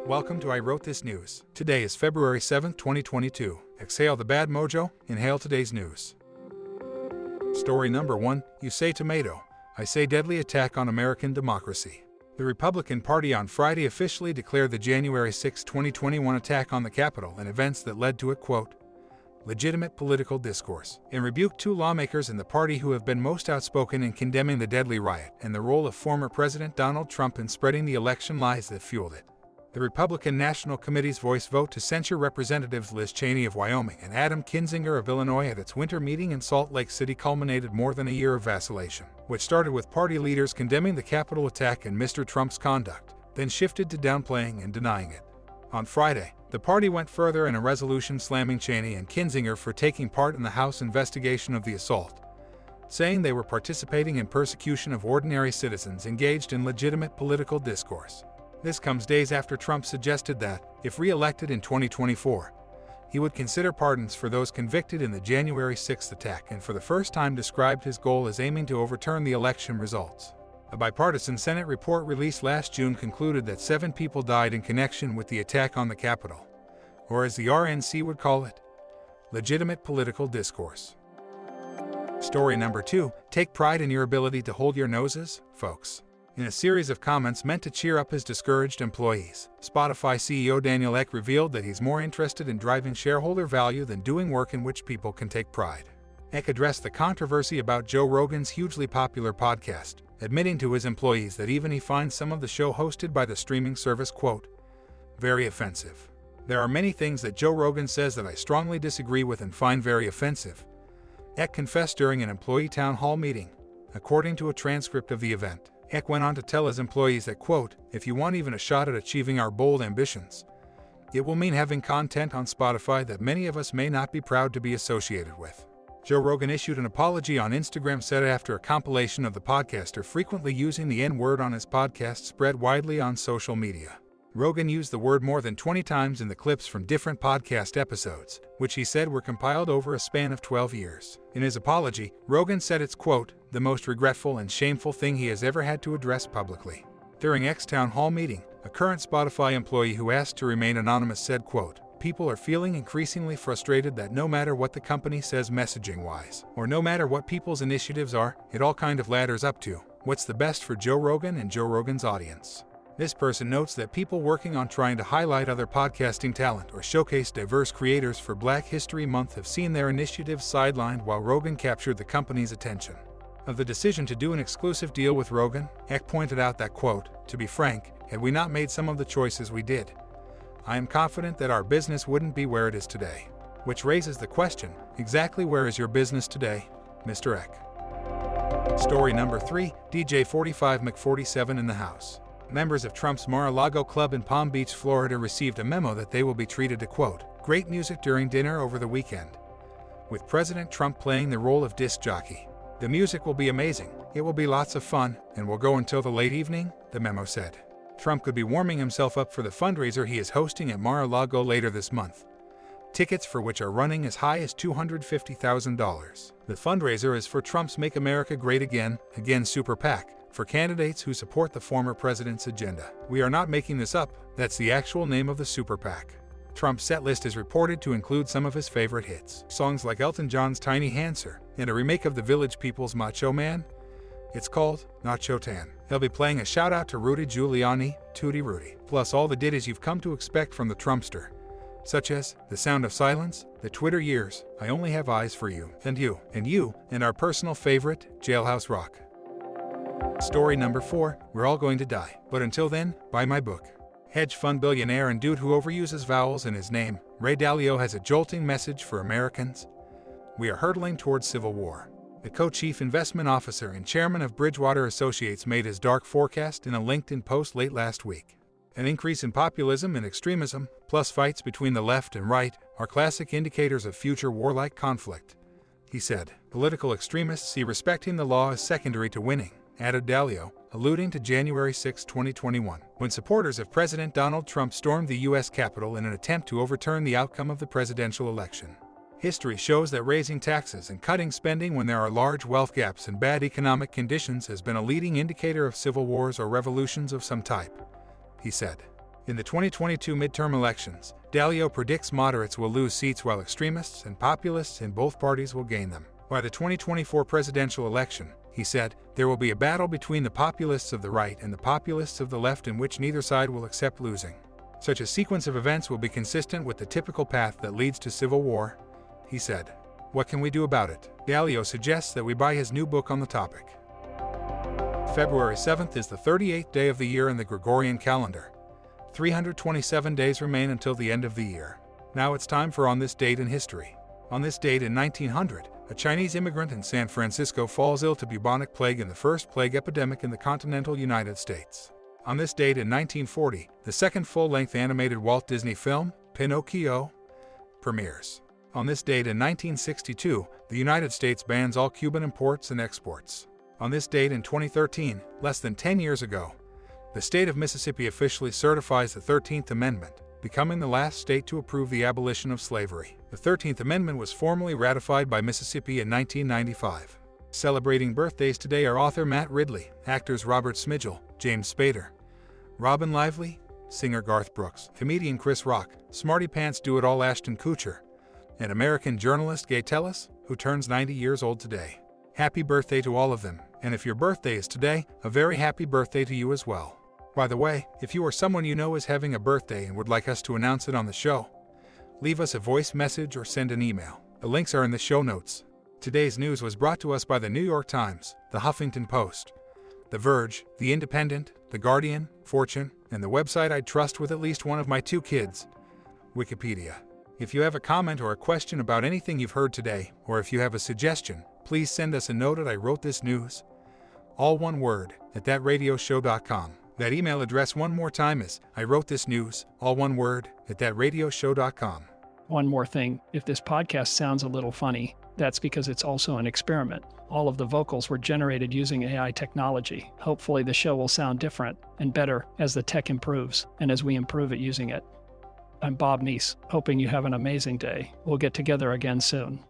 Welcome to I Wrote This News. Today is February 7, 2022. Exhale the bad mojo, inhale today's news. Story number 1, you say tomato, I say deadly attack on American democracy. The Republican Party on Friday officially declared the January 6, 2021 attack on the Capitol and events that led to it, quote, legitimate political discourse, and rebuked two lawmakers in the party who have been most outspoken in condemning the deadly riot and the role of former President Donald Trump in spreading the election lies that fueled it. The Republican National Committee's voice vote to censure Representatives Liz Cheney of Wyoming and Adam Kinzinger of Illinois at its winter meeting in Salt Lake City culminated more than a year of vacillation, which started with party leaders condemning the Capitol attack and Mr. Trump's conduct, then shifted to downplaying and denying it. On Friday, the party went further in a resolution slamming Cheney and Kinzinger for taking part in the House investigation of the assault, saying they were participating in persecution of ordinary citizens engaged in legitimate political discourse. This comes days after Trump suggested that, if re-elected in 2024, he would consider pardons for those convicted in the January 6th attack and for the first time described his goal as aiming to overturn the election results. A bipartisan Senate report released last June concluded that 7 people died in connection with the attack on the Capitol, or as the RNC would call it, legitimate political discourse. Story number 2, take pride in your ability to hold your noses, folks. In a series of comments meant to cheer up his discouraged employees, Spotify CEO Daniel Ek revealed that he's more interested in driving shareholder value than doing work in which people can take pride. Ek addressed the controversy about Joe Rogan's hugely popular podcast, admitting to his employees that even he finds some of the show hosted by the streaming service, quote, very offensive. There are many things that Joe Rogan says that I strongly disagree with and find very offensive, Ek confessed during an employee town hall meeting, according to a transcript of the event. Ek went on to tell his employees that, quote, if you want even a shot at achieving our bold ambitions, it will mean having content on Spotify that many of us may not be proud to be associated with. Joe Rogan issued an apology on Instagram said after a compilation of the podcaster frequently using the N-word on his podcast spread widely on social media. Rogan used the word more than 20 times in the clips from different podcast episodes, which he said were compiled over a span of 12 years. In his apology, Rogan said it's, quote, the most regretful and shameful thing he has ever had to address publicly. During Ek's town hall meeting, a current Spotify employee who asked to remain anonymous said, quote, people are feeling increasingly frustrated that no matter what the company says messaging-wise, or no matter what people's initiatives are, it all kind of ladders up to what's the best for Joe Rogan and Joe Rogan's audience. This person notes that people working on trying to highlight other podcasting talent or showcase diverse creators for Black History Month have seen their initiatives sidelined while Rogan captured the company's attention. Of the decision to do an exclusive deal with Rogan, Ek pointed out that, quote, to be frank, had we not made some of the choices we did, I am confident that our business wouldn't be where it is today. Which raises the question, exactly where is your business today, Mr. Ek? Story number 3, DJ 45 McForty-Seven in the house. Members of Trump's Mar-a-Lago club in Palm Beach, Florida received a memo that they will be treated to, quote, great music during dinner over the weekend, with President Trump playing the role of disc jockey. The music will be amazing, it will be lots of fun, and will go until the late evening, the memo said. Trump could be warming himself up for the fundraiser he is hosting at Mar-a-Lago later this month, tickets for which are running as high as $250,000. The fundraiser is for Trump's Make America Great Again Super PAC, for candidates who support the former president's agenda. We are not making this up, that's the actual name of the super PAC. Trump's set list is reported to include some of his favorite hits, songs like Elton John's Tiny Hanser, and a remake of the Village People's Macho Man. It's called Nacho Tan. He'll be playing a shout-out to Rudy Giuliani, Tutti Rudy, plus all the ditties you've come to expect from the Trumpster, such as The Sound of Silence, The Twitter Years, I Only Have Eyes for You, and our personal favorite, Jailhouse Rock. Story number 4, we're all going to die. But until then, buy my book. Hedge fund billionaire and dude who overuses vowels in his name, Ray Dalio has a jolting message for Americans. We are hurtling towards civil war. The co-chief investment officer and chairman of Bridgewater Associates made his dark forecast in a LinkedIn post late last week. An increase in populism and extremism, plus fights between the left and right, are classic indicators of future warlike conflict, he said. Political extremists see respecting the law as secondary to winning, added Dalio, alluding to January 6, 2021, when supporters of President Donald Trump stormed the U.S. Capitol in an attempt to overturn the outcome of the presidential election. History shows that raising taxes and cutting spending when there are large wealth gaps and bad economic conditions has been a leading indicator of civil wars or revolutions of some type, he said. In the 2022 midterm elections, Dalio predicts moderates will lose seats while extremists and populists in both parties will gain them. By the 2024 presidential election, he said, there will be a battle between the populists of the right and the populists of the left in which neither side will accept losing. Such a sequence of events will be consistent with the typical path that leads to civil war, he said. What can we do about it? Dalio suggests that we buy his new book on the topic. February 7th is the 38th day of the year in the Gregorian calendar. 327 days remain until the end of the year. Now it's time for On This Date in History. On this date in 1900, a Chinese immigrant in San Francisco falls ill to bubonic plague in the first plague epidemic in the continental United States. On this date in 1940, the second full-length animated Walt Disney film, Pinocchio, premieres. On this date in 1962, the United States bans all Cuban imports and exports. On this date in 2013, less than 10 years ago, the state of Mississippi officially certifies the 13th Amendment, becoming the last state to approve the abolition of slavery. The 13th Amendment was formally ratified by Mississippi in 1995. Celebrating birthdays today are author Matt Ridley, actors Robert Smigel, James Spader, Robin Lively, singer Garth Brooks, comedian Chris Rock, Smarty Pants Do-It-All Ashton Kutcher, and American journalist Gay Tellis, who turns 90 years old today. Happy birthday to all of them, and if your birthday is today, a very happy birthday to you as well. By the way, if you or someone you know is having a birthday and would like us to announce it on the show, leave us a voice message or send an email. The links are in the show notes. Today's news was brought to us by the New York Times, the Huffington Post, the Verge, the Independent, the Guardian, Fortune, and the website I trust with at least one of my 2 kids, Wikipedia. If you have a comment or a question about anything you've heard today, or if you have a suggestion, please send us a note at IWTN, all one word, at thatradioshow.com. That email address one more time is IWTN, all one word, at thatradioshow.com. One more thing, if this podcast sounds a little funny, that's because it's also an experiment. All of the vocals were generated using AI technology. Hopefully the show will sound different and better as the tech improves and as we improve at using it. I'm Bob Neese, hoping you have an amazing day. We'll get together again soon.